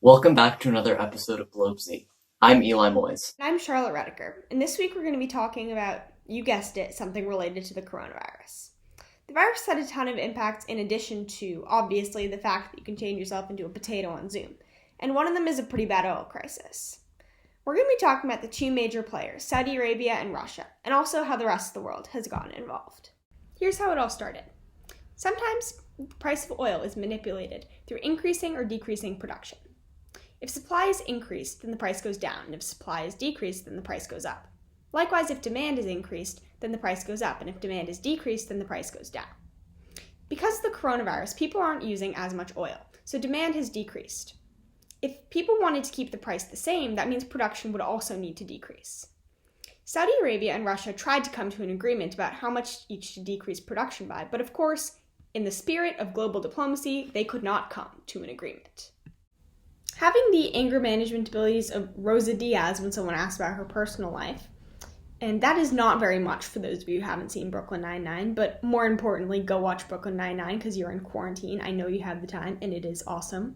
Welcome back to another episode of GlobeZ. I'm Eli Moyes. And I'm Charlotte Rediker, and this week we're going to be talking about, you guessed it, something related to the coronavirus. The virus had a ton of impacts in addition to, obviously, the fact that you can change yourself into a potato on Zoom, and one of them is a pretty bad oil crisis. We're going to be talking about the two major players, Saudi Arabia and Russia, and also how the rest of the world has gotten involved. Here's how it all started. Sometimes the price of oil is manipulated through increasing or decreasing production. If supply is increased, then the price goes down, and if supply is decreased, then the price goes up. Likewise, if demand is increased, then the price goes up, and if demand is decreased, then the price goes down. Because of the coronavirus, people aren't using as much oil, so demand has decreased. If people wanted to keep the price the same, that means production would also need to decrease. Saudi Arabia and Russia tried to come to an agreement about how much each should decrease production by, but of course, in the spirit of global diplomacy, they could not come to an agreement. Having the anger management abilities of Rosa Diaz when someone asks about her personal life, and that is not very much for those of you who haven't seen Brooklyn Nine-Nine, but more importantly, go watch Brooklyn Nine-Nine because you're in quarantine. I know you have the time, and it is awesome.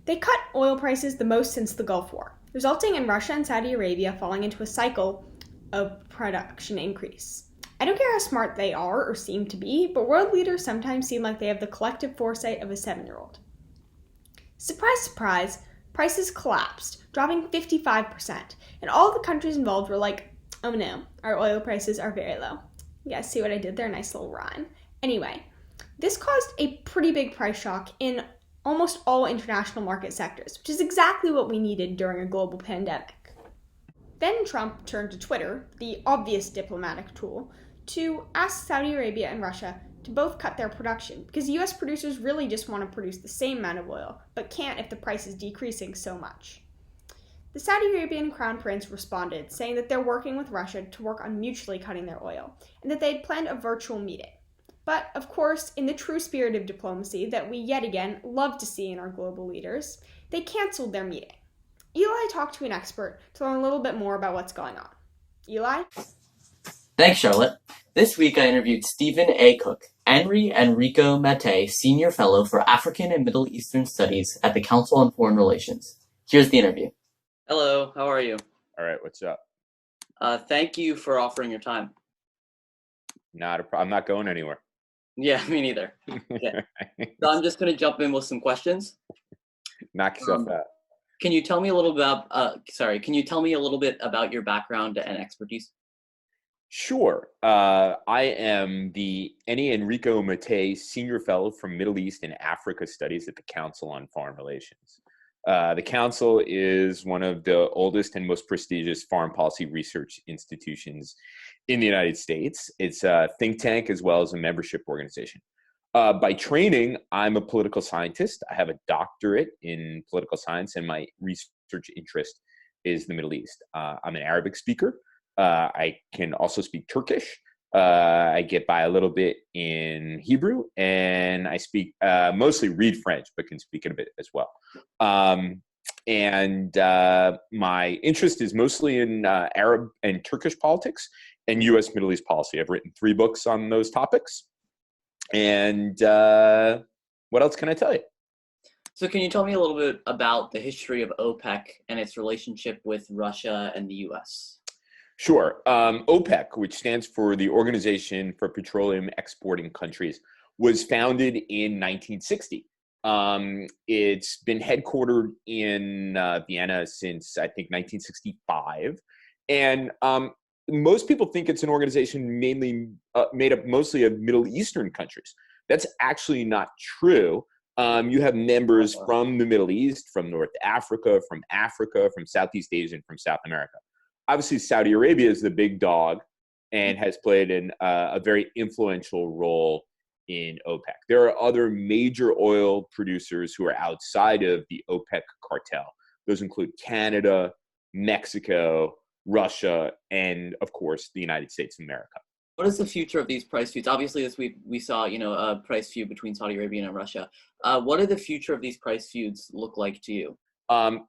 They cut oil prices the most since the Gulf War, resulting in Russia and Saudi Arabia falling into a cycle of production increase. I don't care how smart they are or seem to be, but world leaders sometimes seem like they have the collective foresight of a 7-year-old. Surprise, surprise, prices collapsed, dropping 55%, and all the countries involved were like, oh no, our oil prices are very low. You guys see what I did there? Nice little rhyme. Anyway, this caused a pretty big price shock in almost all international market sectors, which is exactly what we needed during a global pandemic. Then Trump turned to Twitter, the obvious diplomatic tool, to ask Saudi Arabia and Russia to both cut their production, because US producers really just want to produce the same amount of oil, but can't if the price is decreasing so much. The Saudi Arabian Crown Prince responded, saying that they're working with Russia to work on mutually cutting their oil, and that they had planned a virtual meeting. But, of course, in the true spirit of diplomacy that we yet again love to see in our global leaders, they canceled their meeting. Eli talked to an expert to learn a little bit more about what's going on. Eli? Thanks, Charlotte. This week I interviewed Stephen A. Cook, Henry Enrico Mattei Senior Fellow for African and Middle Eastern Studies at the Council on Foreign Relations. Here's the interview. Hello, how are you? All right, what's up? Thank you for offering your time. I'm not going anywhere. Yeah, me neither. Yeah. So I'm just going to jump in with some questions. Knock yourself out. Can you tell me a little bit about your background and expertise? Sure. I am the Eni Enrico Mattei Senior Fellow for Middle East and Africa Studies at the Council on Foreign Relations. The Council is one of the oldest and most prestigious foreign policy research institutions in the United States. It's a think tank as well as a membership organization. By training, I'm a political scientist. I have a doctorate in political science, and my research interest is the Middle East. I'm an Arabic speaker. I can also speak Turkish. I get by a little bit in Hebrew, and I speak mostly read French, but can speak it a bit as well. My interest is mostly in Arab and Turkish politics and U.S. Middle East policy. I've written 3 books on those topics. And what else can I tell you? So can you tell me a little bit about the history of OPEC and its relationship with Russia and the U.S.? Sure. OPEC, which stands for the Organization for Petroleum Exporting Countries, was founded in 1960. It's been headquartered in Vienna since, I think, 1965. And most people think it's an organization mainly made up mostly of Middle Eastern countries. That's actually not true. You have members from the Middle East, from North Africa, from Southeast Asia, and from South America. Obviously, Saudi Arabia is the big dog and has played a very influential role in OPEC. There are other major oil producers who are outside of the OPEC cartel. Those include Canada, Mexico, Russia, and, of course, the United States of America. What is the future of these price feuds? Obviously, this week we saw, a price feud between Saudi Arabia and Russia. What do the future of these price feuds look like to you?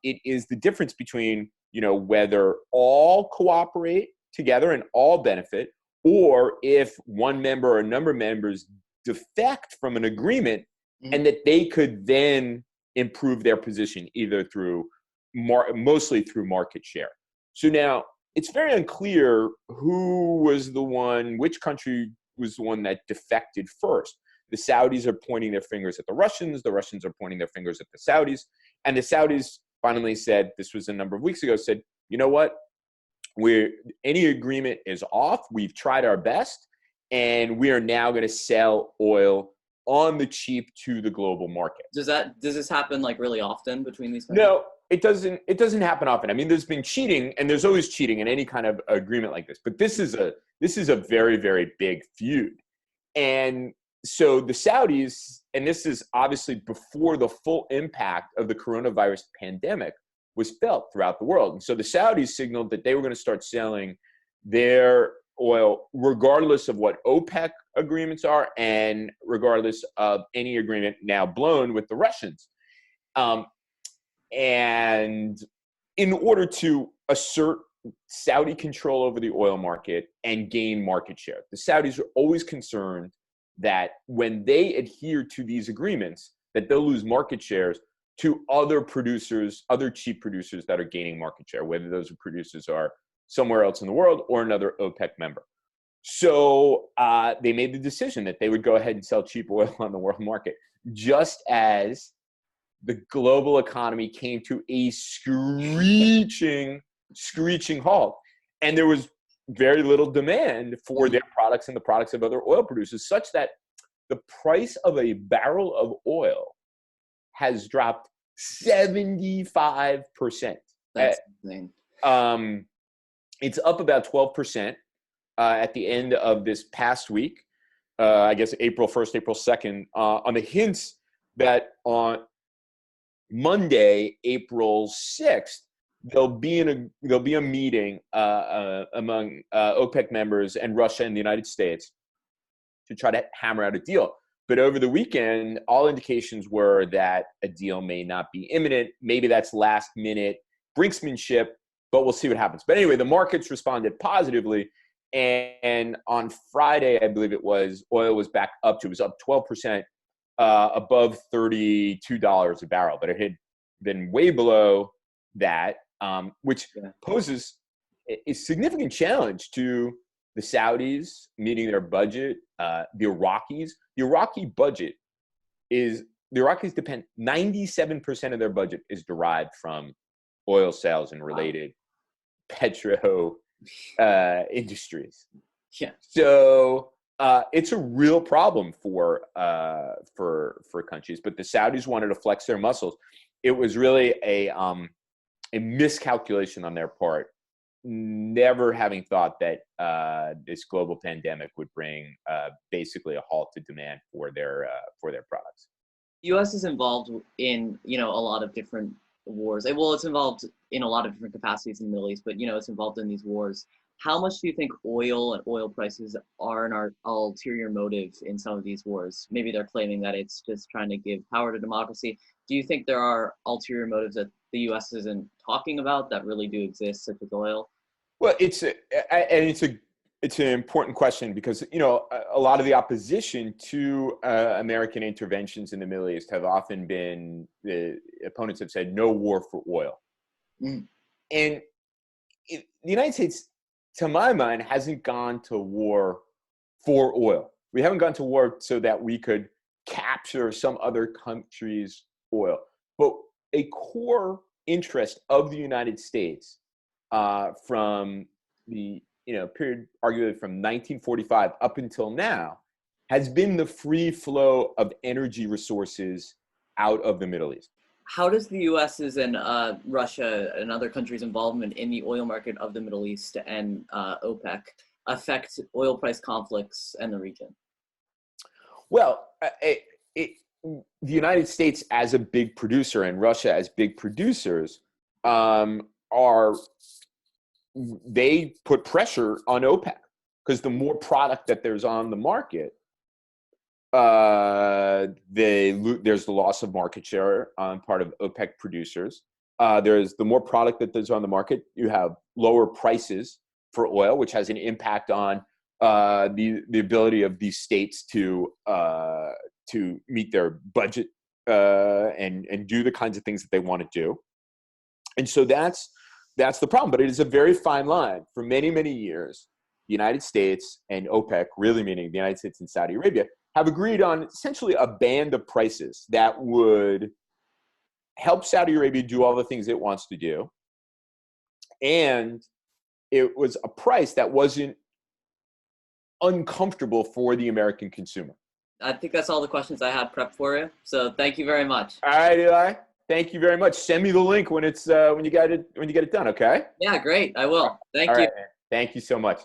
It is the difference between whether all cooperate together and all benefit, or if one member or a number of members defect from an agreement, and that they could then improve their position either through mostly through market share. So now it's very unclear which country was the one that defected first. The Saudis are pointing their fingers at the Russians are pointing their fingers at the Saudis, and the Saudis finally said, this was a number of weeks ago, said, you know what, any agreement is off, we've tried our best, and we are now going to sell oil on the cheap to the global market. Does this happen like really often between these countries? No, it doesn't happen often. I mean, there's been cheating, and there's always cheating in any kind of agreement like this. But this is a very, very big feud. And so the Saudis, and this is obviously before the full impact of the coronavirus pandemic was felt throughout the world. And so the Saudis signaled that they were going to start selling their oil regardless of what OPEC agreements are and regardless of any agreement now blown with the Russians. And in order to assert Saudi control over the oil market and gain market share, the Saudis are always concerned that when they adhere to these agreements, that they'll lose market shares to other producers, other cheap producers that are gaining market share, whether those producers are somewhere else in the world or another OPEC member. So they made the decision that they would go ahead and sell cheap oil on the world market, just as the global economy came to a screeching halt. And there was very little demand for their products and the products of other oil producers, such that the price of a barrel of oil has dropped 75%. That's insane. It's up about 12% at the end of this past week, I guess April 1st, April 2nd, on the hints that on Monday, April 6th, there'll be a meeting among OPEC members and Russia and the United States to try to hammer out a deal. But over the weekend, all indications were that a deal may not be imminent. Maybe that's last minute brinksmanship, but we'll see what happens. But anyway, the markets responded positively. And on Friday, I believe it was, oil was back up to, it was up 12%, above $32 a barrel. But it had been way below that, which poses a significant challenge to the Saudis meeting their budget, the Iraqis. The Iraqi budget the Iraqis depend, 97% of their budget is derived from oil sales and related petro industries. Yeah. So it's a real problem for countries. But the Saudis wanted to flex their muscles. It was really a miscalculation on their part, never having thought that this global pandemic would bring basically a halt to demand for their products. U.S. is involved in a lot of different wars. Well, it's involved in a lot of different capacities in the Middle East, but it's involved in these wars. How much do you think oil and oil prices are an ulterior motive in some of these wars? Maybe they're claiming that it's just trying to give power to democracy. Do you think there are ulterior motives that the U.S. isn't talking about that really do exist, such as oil? Well, it's an important question because a lot of the opposition to American interventions in the Middle East have often been, the opponents have said no war for oil, and the United States, to my mind, hasn't gone to war for oil. We haven't gone to war so that we could capture some other country's oil, but a core interest of the United States from the period arguably from 1945 up until now has been the free flow of energy resources out of the Middle East. How does the U.S.'s and Russia and other countries' involvement in the oil market of the Middle East and OPEC affect oil price conflicts in the region? Well, the United States as a big producer and Russia as big producers they put pressure on OPEC because the more product that there's on the market, there's the loss of market share on part of OPEC producers. There's the more product that there's on the market, you have lower prices for oil, which has an impact on the ability of these states to meet their budget and do the kinds of things that they want to do. And so that's the problem. But it is a very fine line. For many, many years, the United States and OPEC, really meaning the United States and Saudi Arabia, have agreed on essentially a band of prices that would help Saudi Arabia do all the things it wants to do. And it was a price that wasn't uncomfortable for the American consumer. I think that's all the questions I had prepped for you. So thank you very much. All right, Eli. Thank you very much. Send me the link when it's when you get it done. Okay. Yeah, great. I will. Thank All you. right, man. Thank you so much.